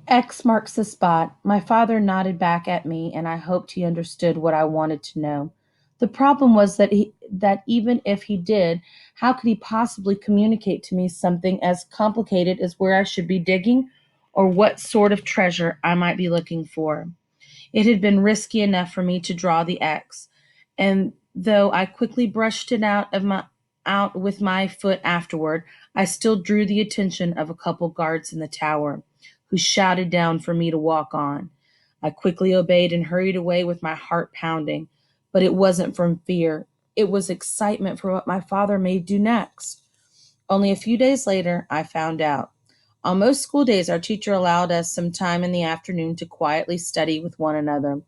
X marks the spot. My father nodded back at me, and I hoped he understood what I wanted to know. The problem was that even if he did, how could he possibly communicate to me something as complicated as where I should be digging or what sort of treasure I might be looking for? It had been risky enough for me to draw the X, and though I quickly brushed it out with my foot afterward, I still drew the attention of a couple guards in the tower, who shouted down for me to walk on. I quickly obeyed and hurried away with my heart pounding, but it wasn't from fear. It was excitement for what my father may do next. Only a few days later, I found out. On most school days, our teacher allowed us some time in the afternoon to quietly study with one another.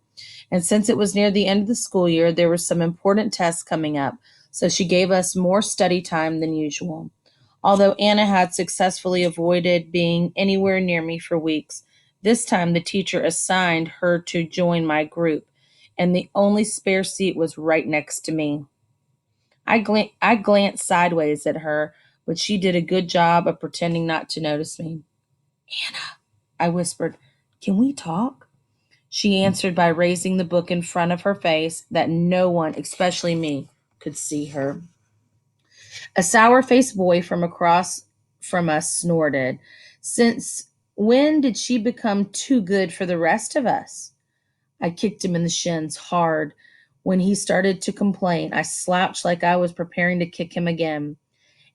And since it was near the end of the school year, there were some important tests coming up, so she gave us more study time than usual. Although Anna had successfully avoided being anywhere near me for weeks, this time the teacher assigned her to join my group, and the only spare seat was right next to me. I glanced sideways at her, but she did a good job of pretending not to notice me. Anna, I whispered, can we talk? She answered by raising the book in front of her face that no one, especially me, could see her. A sour faced boy from across from us snorted. Since when did she become too good for the rest of us? I kicked him in the shins hard. When he started to complain, I slouched like I was preparing to kick him again,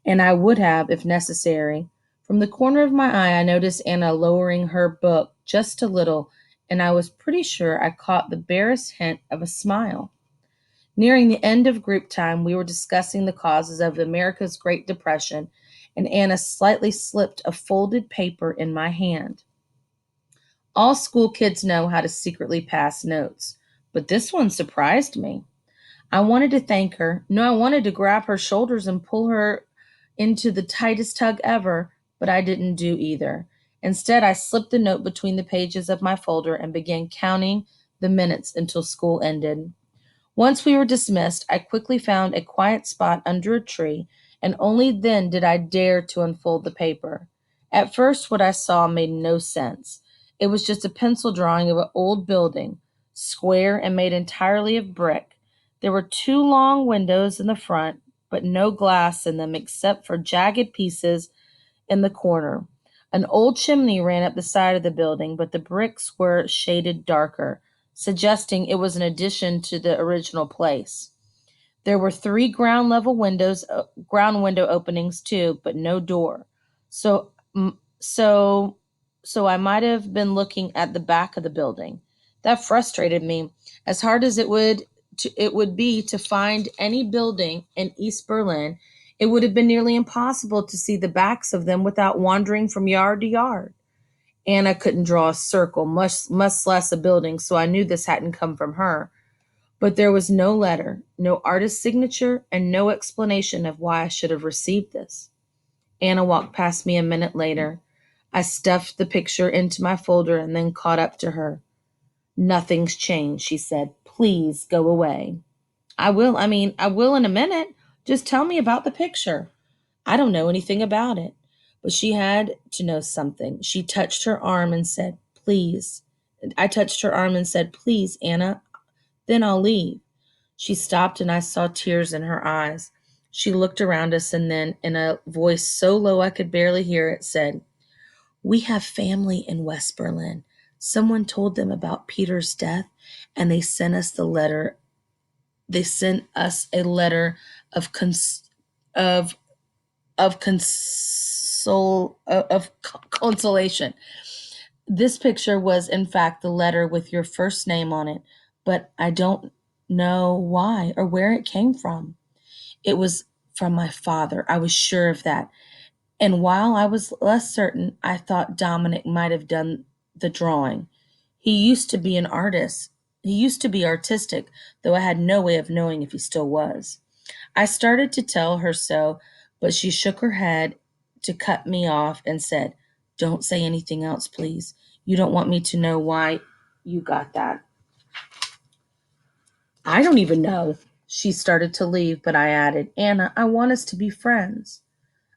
and I would have if necessary. From the corner of my eye, I noticed Anna lowering her book just a little, and I was pretty sure I caught the barest hint of a smile. Nearing the end of group time, we were discussing the causes of America's Great Depression, and Anna slightly slipped a folded paper in my hand. All school kids know how to secretly pass notes, but this one surprised me. I wanted to thank her. No, I wanted to grab her shoulders and pull her into the tightest hug ever, but I didn't do either. Instead, I slipped the note between the pages of my folder and began counting the minutes until school ended. Once we were dismissed, I quickly found a quiet spot under a tree, and only then did I dare to unfold the paper. At first, what I saw made no sense. It was just a pencil drawing of an old building, square and made entirely of brick. There were two long windows in the front, but no glass in them except for jagged pieces in the corner. An old chimney ran up the side of the building, but the bricks were shaded darker, suggesting it was an addition to the original place. There were three ground window openings too, but no door. So, m- so, so I might have been looking at the back of the building. That frustrated me. As hard as it would be to find any building in East Berlin, it would have been nearly impossible to see the backs of them without wandering from yard to yard. Anna couldn't draw a circle, much less a building, so I knew this hadn't come from her. But there was no letter, no artist's signature, and no explanation of why I should have received this. Anna walked past me a minute later. I stuffed the picture into my folder and then caught up to her. Nothing's changed, she said. Please go away. I will in a minute. Just tell me about the picture. I don't know anything about it. But she had to know something. She touched her arm and said, please. I touched her arm and said, please, Anna, then I'll leave. She stopped and I saw tears in her eyes. She looked around us and then, in a voice so low I could barely hear it, said, we have family in West Berlin. Someone told them about Peter's death and they sent us the letter. They sent us a letter of of consolation. This picture was in fact the letter with your first name on it, but I don't know why or where it came from. It was from my father. I was sure of that. And while I was less certain, I thought Dominic might have done the drawing. He used to be an artist. He used to be artistic, though I had no way of knowing if he still was. I started to tell her so, but she shook her head to cut me off and said, don't say anything else, please. You don't want me to know why you got that. I don't even know. She started to leave, but I added, Anna, I want us to be friends.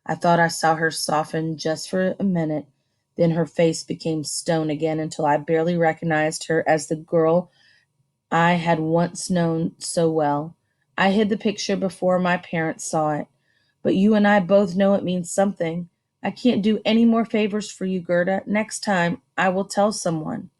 I thought I saw her soften just for a minute. Then her face became stone again until I barely recognized her as the girl I had once known so well. I hid the picture before my parents saw it. But you and I both know it means something. I can't do any more favors for you, Gerda. Next time, I will tell someone.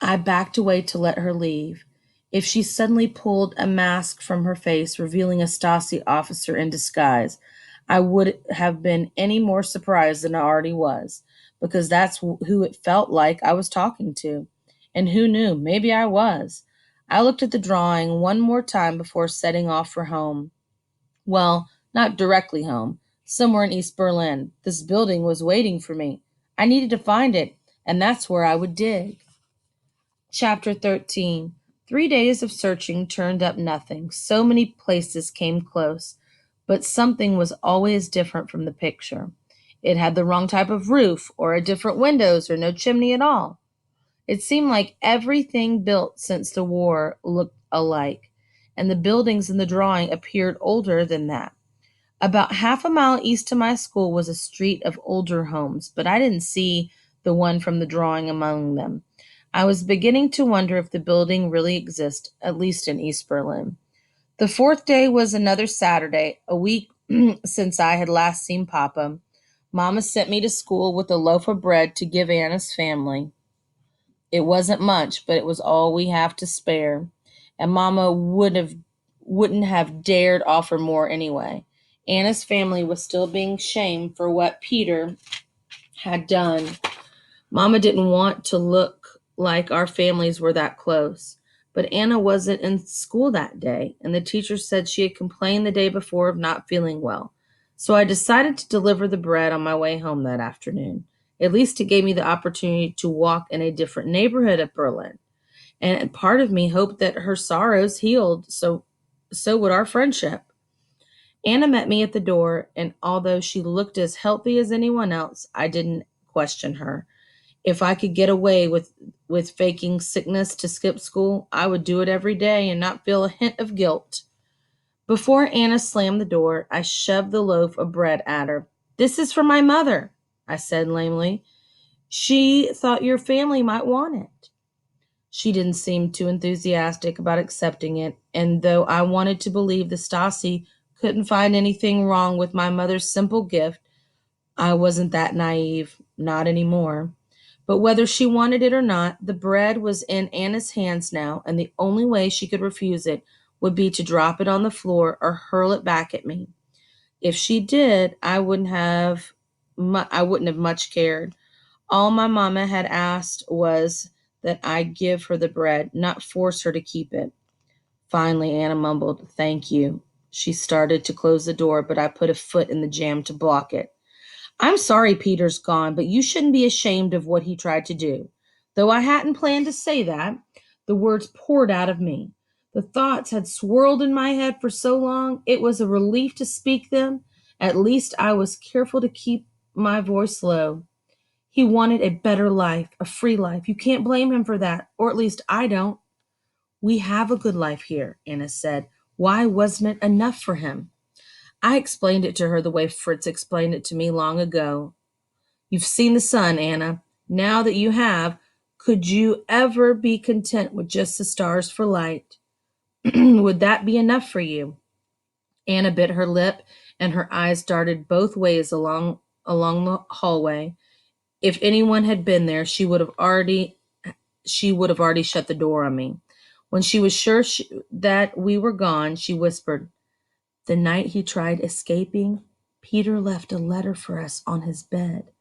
I backed away to let her leave. If she suddenly pulled a mask from her face, revealing a Stasi officer in disguise, I would have been any more surprised than I already was, because that's who it felt like I was talking to. And who knew? Maybe I was. I looked at the drawing one more time before setting off for home. Well, not directly home, somewhere in East Berlin. This building was waiting for me. I needed to find it, and that's where I would dig. Chapter 13. 3 days of searching turned up nothing. So many places came close, but something was always different from the picture. It had the wrong type of roof, or a different windows, or no chimney at all. It seemed like everything built since the war looked alike, and the buildings in the drawing appeared older than that. About half a mile east of my school was a street of older homes, but I didn't see the one from the drawing among them. I was beginning to wonder if the building really exists, at least in East Berlin. The fourth day was another Saturday, a week since I had last seen Papa. Mama sent me to school with a loaf of bread to give Anna's family. It wasn't much, but it was all we have to spare, and Mama wouldn't have dared offer more anyway. Anna's family was still being shamed for what Peter had done. Mama didn't want to look like our families were that close. But Anna wasn't in school that day, and the teacher said she had complained the day before of not feeling well. So I decided to deliver the bread on my way home that afternoon. At least it gave me the opportunity to walk in a different neighborhood of Berlin. And part of me hoped that her sorrows healed, so would our friendship. Anna met me at the door, and although she looked as healthy as anyone else, I didn't question her. If I could get away with faking sickness to skip school, I would do it every day and not feel a hint of guilt. Before Anna slammed the door, I shoved the loaf of bread at her. "This is for my mother," I said lamely. "She thought your family might want it." She didn't seem too enthusiastic about accepting it, and though I wanted to believe the Stasi couldn't find anything wrong with my mother's simple gift, I wasn't that naive, not anymore. But whether she wanted it or not, the bread was in Anna's hands now, and the only way she could refuse it would be to drop it on the floor or hurl it back at me. If she did, I wouldn't have much cared. All my mama had asked was that I give her the bread, not force her to keep it. Finally, Anna mumbled, "Thank you." She started to close the door, but I put a foot in the jamb to block it. "I'm sorry Peter's gone, but you shouldn't be ashamed of what he tried to do." Though I hadn't planned to say that, the words poured out of me. The thoughts had swirled in my head for so long, it was a relief to speak them. At least I was careful to keep my voice low. He wanted a better life, a free life. You can't blame him for that, or at least I don't. "We have a good life here," Anna said. "Why wasn't it enough for him?" I explained it to her the way Fritz explained it to me long ago. "You've seen the sun, Anna. Now that you have, could you ever be content with just the stars for light? Would that be enough for you?" Anna bit her lip, and her eyes darted both ways along the hallway. If anyone had been there, she would have already shut the door on me. When she was sure that we were gone, she whispered, "The night he tried escaping, Peter left a letter for us on his bed.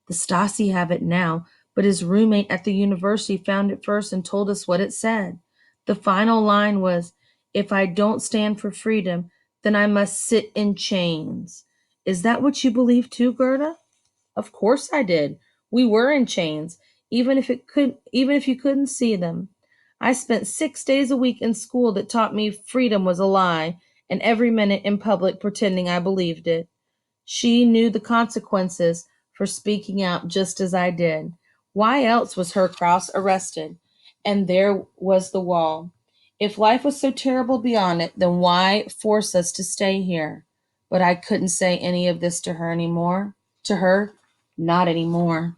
The Stasi have it now, but his roommate at the university found it first and told us what it said. The final line was, 'If I don't stand for freedom, then I must sit in chains.' Is that what you believe too, Gerda?" Of course I did. We were in chains, even if you couldn't see them. I spent 6 days a week in school that taught me freedom was a lie, and every minute in public pretending I believed it. She knew the consequences for speaking out just as I did. Why else was Herr Kraus arrested? And there was the wall. If life was so terrible beyond it, then why force us to stay here? But I couldn't say any of this to her anymore. To her, Not anymore.